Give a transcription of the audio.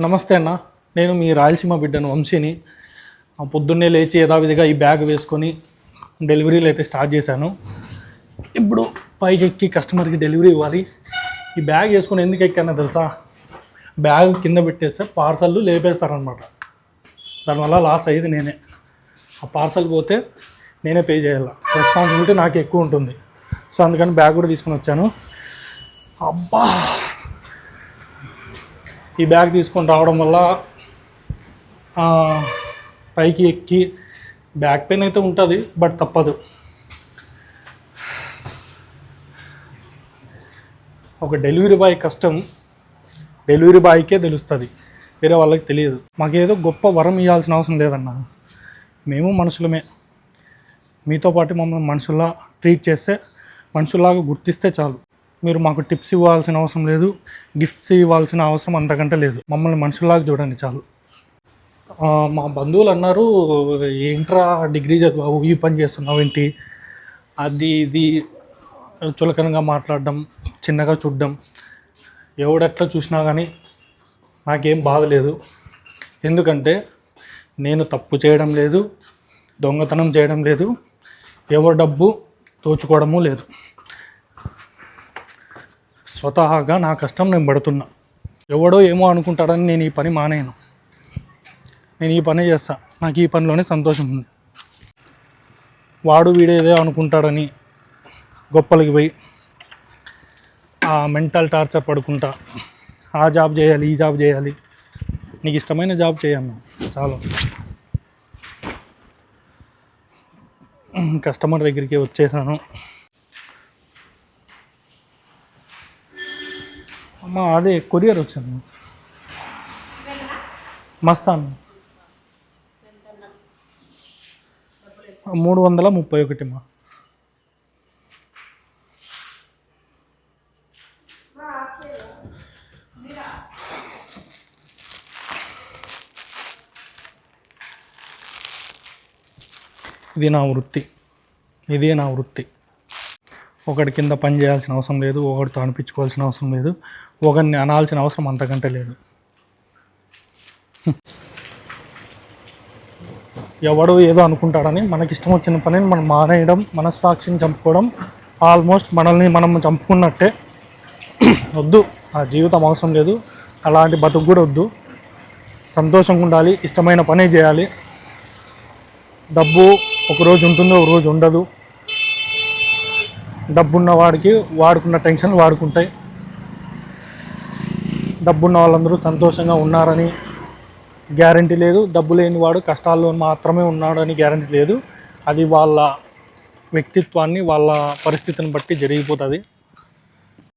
నమస్తే అన్న, నేను మీ రాయలసీమ బిడ్డను వంశీని. పొద్దున్నే లేచి యథావిధిగా ఈ బ్యాగ్ వేసుకొని డెలివరీలు అయితే స్టార్ట్ చేశాను. ఇప్పుడు పైకి ఎక్కి కస్టమర్కి డెలివరీ ఇవ్వాలి. ఈ బ్యాగ్ వేసుకొని ఎందుకు ఎక్కానో తెలుసా? బ్యాగ్ కింద పెట్టేస్తే పార్సల్ లేపేస్తారనమాట. దానివల్ల లాస్ అయ్యేది నేనే. ఆ పార్సల్ పోతే నేనే పే చేయాలి. రెస్పాన్సిబిలిటీ నాకు ఎక్కువ ఉంటుంది. సో అందుకని బ్యాగ్ కూడా తీసుకొని వచ్చాను. అబ్బా, ఈ బ్యాగ్ తీసుకొని రావడం వల్ల పైకి ఎక్కి బ్యాక్ పెయిన్ అయితే ఉంటుంది, బట్ తప్పదు. ఒక డెలివరీ బాయ్ కష్టం డెలివరీ బాయ్కే తెలుస్తుంది, వేరే వాళ్ళకి తెలియదు. మాకేదో గొప్ప వరం ఇవ్వాల్సిన అవసరం లేదన్న. మేము మనుషులమే. మీతో పాటు మమ్మల్ని మనుషుల్లా ట్రీట్ చేస్తే, మనుషుల్లాగా గుర్తిస్తే చాలు. మీరు మాకు టిప్స్ ఇవ్వాల్సిన అవసరం లేదు, గిఫ్ట్స్ ఇవ్వాల్సిన అవసరం అంతకంటే లేదు. మమ్మల్ని మనుషుల్లాగా చూడండి చాలు. మా బంధువులు అన్నారు, ఏంట్రా డిగ్రీ చదివావు, ఈ పని చేస్తున్నావు ఏంటి, అది ఇది చులకనగా మాట్లాడడం, చిన్నగా చూడడం. ఎవడెట్లా చూసినా కానీ నాకేం బాధ లేదు. ఎందుకంటే నేను తప్పు చేయడం లేదు, దొంగతనం చేయడం లేదు, ఎవరి డబ్బు దోచుకోవడము లేదు. స్వతహాగా నా కష్టం నేను పడుతున్నా. ఎవడో ఏమో అనుకుంటాడని నేను ఈ పని మానేను. నేను ఈ పని చేస్తా. నాకు ఈ పనిలోనే సంతోషం ఉంది. వాడు వీడేదో అనుకుంటాడని గొప్పలకి పోయి ఆ మెంటల్ టార్చర్ పడుకుంటా, ఆ జాబ్ చేయాలి, ఈ జాబ్ చేయాలి. నీకు ఇష్టమైన జాబ్ చేయను చాలు. కస్టమర్ దగ్గరికి వచ్చేసాను. అమ్మా, అదే కొరియర్ వచ్చింది. మస్తాన్ 331 మా. ఇది నా వృత్తి, ఇదే నా వృత్తి. ఒకటి కింద పని చేయాల్సిన అవసరం లేదు, ఒకటితో అనిపించుకోవాల్సిన అవసరం లేదు, ఒకరిని అనాల్సిన అవసరం అంతకంటే లేదు. ఎవడో ఏదో అనుకుంటాడని మనకిష్టం వచ్చిన పనిని మనం మానేయడం, మనస్సాక్షిని చంపుకోవడం, ఆల్మోస్ట్ మనల్ని మనం చంపుకున్నట్టే. వద్దు, ఆ జీవితం అవసరం లేదు, అలాంటి బతుకు కూడా వద్దు. సంతోషంగా ఉండాలి, ఇష్టమైన పనే చేయాలి. డబ్బు ఒకరోజు ఉంటుంది, ఒకరోజు ఉండదు. డబ్బున్న వాడికి వాడుకున్న టెన్షన్లు వాడుకుంటాయి. డబ్బున్న వాళ్ళందరూ సంతోషంగా ఉన్నారని గ్యారంటీ లేదు. డబ్బు లేని వాడు కష్టాల్లో మాత్రమే ఉన్నాడని గ్యారంటీ లేదు. అది వాళ్ళ వ్యక్తిత్వాన్ని, వాళ్ళ పరిస్థితిని బట్టి జరిగిపోతుంది.